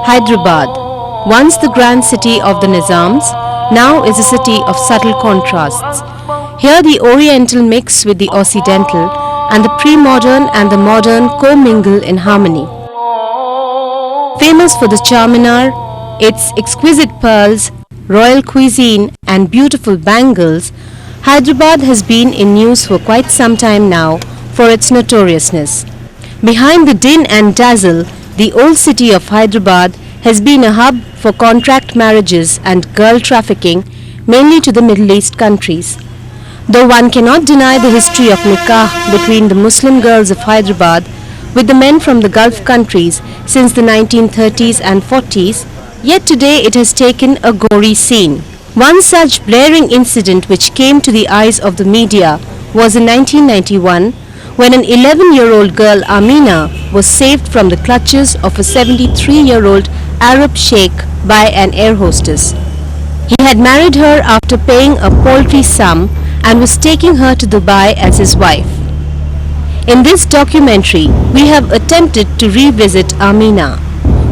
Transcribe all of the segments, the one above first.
Hyderabad, once the grand city of the Nizams, now is a city of subtle contrasts. Here the Oriental mix with the Occidental, and the pre-modern and the modern co-mingle in harmony. Famous for the Charminar, its exquisite pearls, royal cuisine and beautiful bangles, Hyderabad has been in news for quite some time now for its notoriousness. Behind the din and dazzle, the old city of Hyderabad has been a hub for contract marriages and girl trafficking, mainly to the Middle East countries. Though one cannot deny the history of nikah between the Muslim girls of Hyderabad with the men from the Gulf countries since the 1930s and 40s, yet today it has taken a gory scene. One such blaring incident which came to the eyes of the media was in 1991 when an 11-year-old girl Amina was saved from the clutches of a 73-year-old Arab sheikh by an air hostess. He had married her after paying a paltry sum and was taking her to Dubai as his wife. In this documentary, we have attempted to revisit Amina,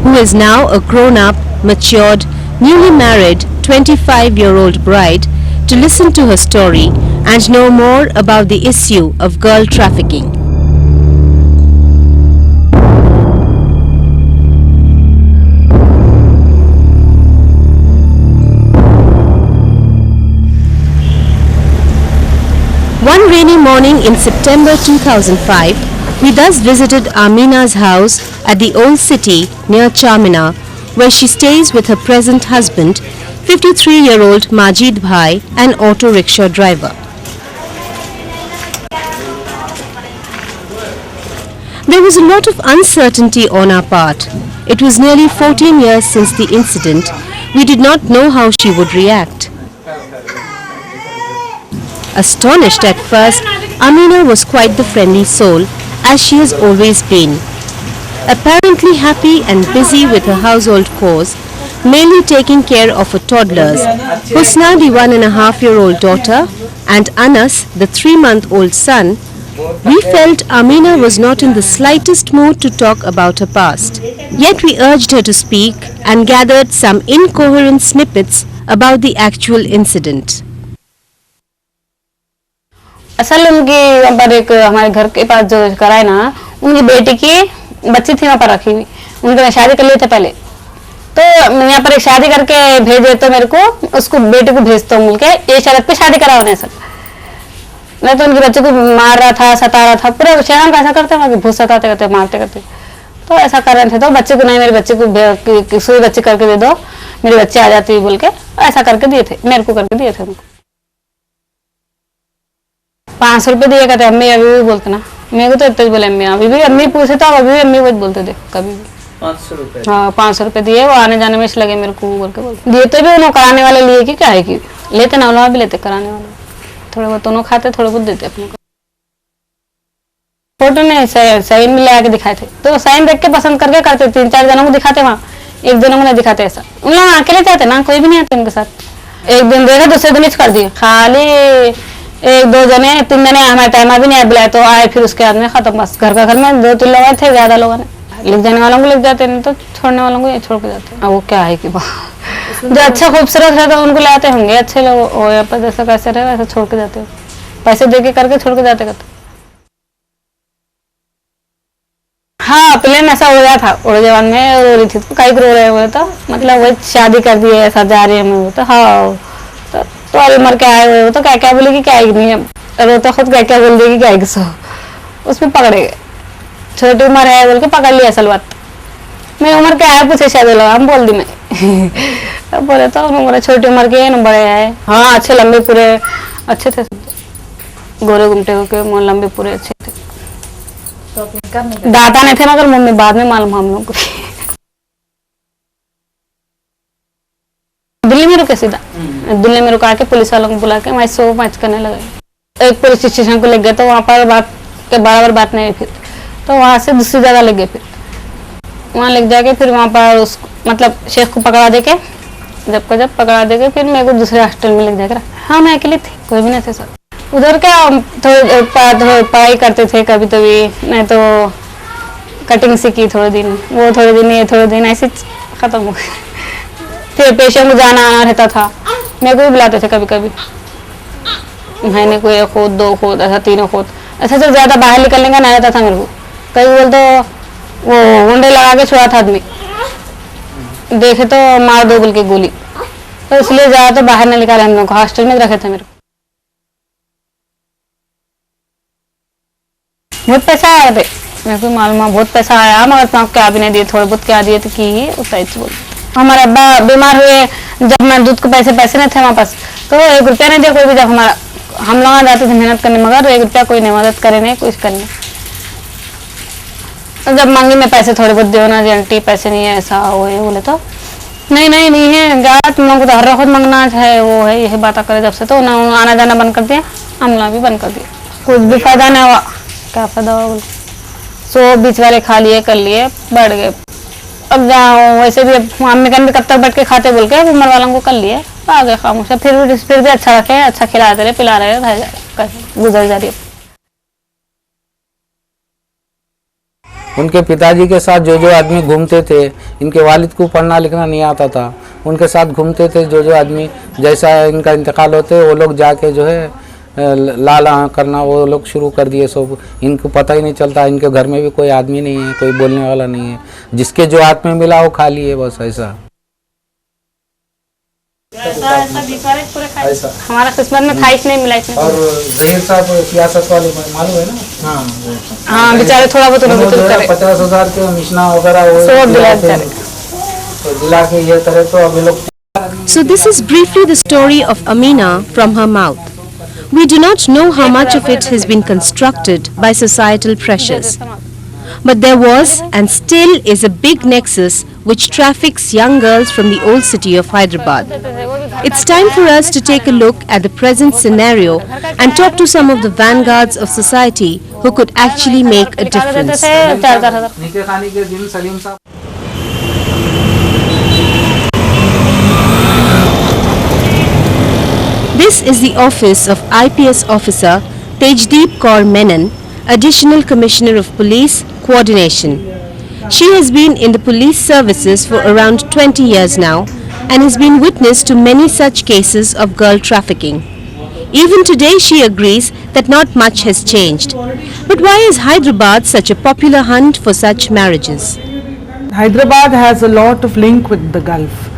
who is now a grown-up, matured, newly married 25-year-old bride, to listen to her story and know more about the issue of girl trafficking. One rainy morning in September 2005, we thus visited Amina's house at the old city near Charminar, where she stays with her present husband, 53-year-old Majid Bhai, an auto rickshaw driver. There was a lot of uncertainty on our part. It was nearly 14 years since the incident. We did not know how she would react. Astonished at first, Amina was quite the friendly soul, as she has always been. Apparently happy and busy with her household chores, mainly taking care of her toddlers, Husna, the 1.5-year-old daughter, and Anas, the 3-month-old son, we felt Amina was not in the slightest mood to talk about her past. Yet we urged her to speak and gathered some incoherent snippets about the actual incident. असल उनकी वहाँ पर एक हमारे घर के पास जो कराए ना, उनकी बेटी की बच्ची थी वहाँ पर रखी हुई, उनके शादी कर लिए थे पहले, तो यहाँ पर एक शादी करके भेजे तो मेरे को उसको बेटी को भेजता हूँ के ये शर्त पे शादी करा उन्हें सर, मैं तो उनके बच्चे को मार रहा था, सता रहा था, पूरा शहर में ऐसा करते हैं बहुत सताते करते मारते करते, तो ऐसा कर रहे थे, तो बच्चे को नहीं मेरे बच्चे को सुई बच्चे करके दे दो, मेरे बच्चे आ जाती है बोल के ऐसा करके दिए थे, मेरे को करके दिए थे उनको 500 रुपए दिए कहते अम्मी अभी भी बोलते ना, मेरे को तो इतना बोले अम्मी अभी भी अम्मी पूछे तो अभी भी अम्मी वो बोलते थे कभी भी 500 रुपए। हाँ 500 रुपए दिए, वो आने जाने में लगे मेरे को बोल के बोलते दिए, तो भी उन्होंने कराने वाले लिए कि क्या है कि लेते ना उन्होंने भी लेते कराने वाले, थोड़े बहुत दोनों खाते थोड़े बहुत देते अपने को। फोटो ने साइन में ले आके दिखाए थे, तो साइन देख के पसंद करके करते, 3-4 जनों को दिखाते, वहाँ एक जनों को नहीं दिखाते, ऐसा उन लोग अकेले जाते ना, कोई भी नहीं आते उनके साथ। एक दिन देखा दूसरे दिन कर दिए, खाली 1-2 जने 3 जने हमारे टाइम अभी नहीं बुलाए तो आए, फिर उसके बाद में खत्म, बस घर का घर में 2-3 लोग थे, ज्यादा लोगों ने लिख जाने वालों को लिख जाते, नहीं तो छोड़ने वालों को ये छोड़ के जाते। अब वो क्या है कि जो अच्छा खूबसूरत रहता उनको लाते होंगे अच्छे लोग, और यहाँ पर जैसा कैसे रहे वैसे छोड़ के जाते, पैसे दे के करके छोड़ के जाते करते। हाँ प्लेन ऐसा हो गया था उड़ान में, रो रही थी तो कई रो रहे हुए, तो मतलब वो शादी कर दी है ऐसा जा रही है मैं, तो हाँ तो अभी मर के आए हुए, तो क्या क्या बोलेगी क्या नहीं है, रोता खुद क्या क्या बोल देगी क्या सो, उसमें पकड़े गए, छोटी उम्र है बोल के पकड़ लिया। असल बात मैं उम्र के आया पूछे शायद लगा हम बोल दी मैं अब बोले तो उम्र छोटी उम्र के न बड़े आए, हाँ अच्छे लंबे पूरे अच्छे थे, गोरे गुमटे होके लंबे पूरे अच्छे थे, दादा नहीं थे मगर मम्मी बाद में मालूम हम लोग को। दिल्ली में रुके सीधा, दिल्ली में रुका के पुलिस वालों को बुला के वहीं सो मैच करने लगे, एक पुलिस स्टेशन को ले गए तो वहाँ पर बात के बराबर बात नहीं, फिर तो वहाँ से दूसरी जगह ले गए, फिर वहाँ ले जाके फिर वहाँ पर उस मतलब शेख को पकड़ा दे के जब पकड़ा दे के फिर मेरे को दूसरे हॉस्टल में ले जाकर, हाँ मैं अकेली थी कोई भी नहीं थे सर, उधर क्या थोड़ी पढ़ाई करते थे कभी कभी, नहीं तो कटिंग सीखी थोड़े दिन, वो थोड़े दिन ये थोड़े दिन ऐसे खत्म हो गए। फिर पेशेंट को जाना आना रहता था, मेरे को भी बुलाते थे कभी कभी, महीने को 1 खोद 2 खोद ऐसा 3 खोद ऐसा, तो ज़्यादा बाहर निकलने का नहीं रहता था मेरे को। कई बोल तो वो गुंडे लगा के छुड़ा था आदमी, देखे तो मार दो बोल के गोली, तो इसलिए ज़्यादा तो बाहर नहीं निकाले हम लोग को, हॉस्टल में रखे थे मेरे को। बहुत पैसा आया थे, मेरे को मालूम है बहुत पैसा आया, मगर तुम क्या भी नहीं दिए, थोड़े बहुत क्या दिए थे कि उतना ही बोल। हमारे अब्बा बीमार हुए जब मैं दूध को पैसे नहीं थे हमारे पास, तो 1 रुपया नहीं दिया कोई भी, जब हमारा हम लोग जाते थे मेहनत करने, मगर 1 रुपया कोई नहीं मदद करे, नहीं कुछ करने। तो जब मांगी मैं पैसे थोड़े बहुत दो ना जी आंटी, पैसे नहीं है ऐसा वो है, बोले तो नहीं है, जा तुम लोग को तो हर रोज मांगना है, वो है यही बात करे, जब से तो ना आना जाना बंद कर दिया, हम लोग भी बंद कर दिया, कुछ भी फायदा नहीं हुआ। क्या फायदा हुआ बोले, सो बीच वाले खा लिए कर लिए बढ़ गए। अब जाओ वैसे भी मम्मी कन भी कब तक बैठ के खाते बोल के उम्र वालों को कर लिए, आ गए खामोश। फिर भी अच्छा रखे, अच्छा खिलाते रहे पिला रहे, गुजर जा रही है। उनके पिताजी के साथ जो आदमी घूमते थे, इनके वालिद को पढ़ना लिखना नहीं आता था, उनके साथ घूमते थे जो आदमी, जैसा इनका इंतकाल होते वो लोग जाके जो है लाला करना वो लोग शुरू कर दिए सब। इनको पता ही नहीं चलता, इनके घर में भी कोई आदमी नहीं है, कोई बोलने वाला नहीं है, जिसके जो हाथ में मिला वो खा लिए बस। ऐसा हमारा किस्मत में था, इसने मिला इसने। और जहीर साहब सियासत वाले मालूम है ना? हाँ बेचारे थोड़ा बहुत 50,000 के मिशना वगैरह वो दिला के ये तरह तो अभी लोग। So this is briefly the story of Amina from her mouth. We do not know how much of it has been constructed by societal pressures. But there was and still is a big nexus which traffics young girls from the old city of Hyderabad. It's time for us to take a look at the present scenario and talk to some of the vanguards of society who could actually make a difference. This is the office of IPS officer Tejdeep Kaur Menon, Additional Commissioner of Police Coordination. She has been in the police services for around 20 years now and has been witness to many such cases of girl trafficking. Even today she agrees that not much has changed. But why is Hyderabad such a popular hunt for such marriages? Hyderabad has a lot of link with the Gulf.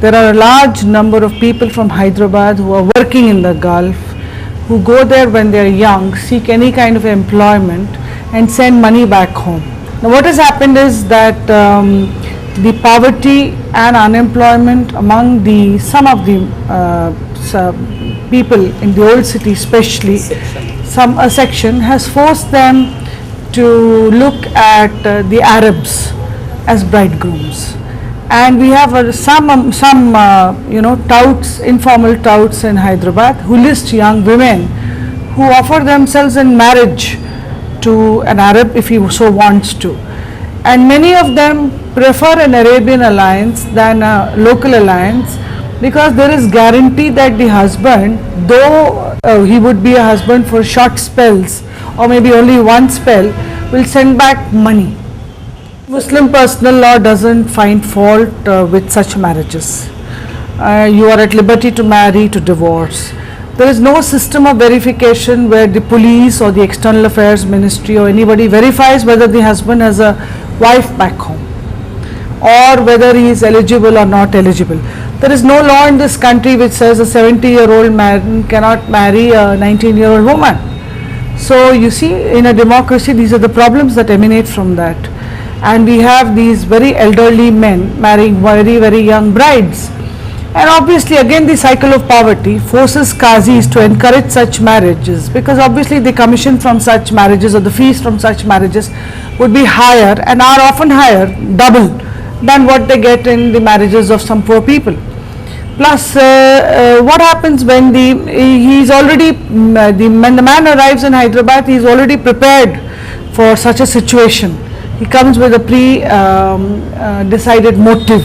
There are a large number of people from Hyderabad who are working in the Gulf, who go there when they are young, seek any kind of employment and send money back home. Now what has happened is that the poverty and unemployment among some of the people in the old city especially, a section has forced them to look at the Arabs as bridegrooms. And we have some touts, informal touts in Hyderabad who list young women who offer themselves in marriage to an Arab if he so wants to. And many of them prefer an Arabian alliance than a local alliance, because there is guarantee that the husband, though he would be a husband for short spells or maybe only one spell, will send back money. Muslim personal law doesn't find fault with such marriages. You are at liberty to marry, to divorce. There is no system of verification where the police or the external affairs ministry or anybody verifies whether the husband has a wife back home or whether he is eligible or not eligible. There is no law in this country which says a 70-year-old man cannot marry a 19-year-old woman. So you see, in a democracy, these are the problems that emanate from that. And we have these very elderly men marrying very, very young brides. And obviously again the cycle of poverty forces qazis to encourage such marriages, because obviously the commission from such marriages or the fees from such marriages would be higher and are often higher, double than what they get in the marriages of some poor people. Plus what happens when when the man arrives in Hyderabad, he is already prepared for such a situation. He comes with a decided motive,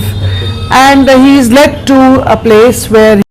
and he is led to a place where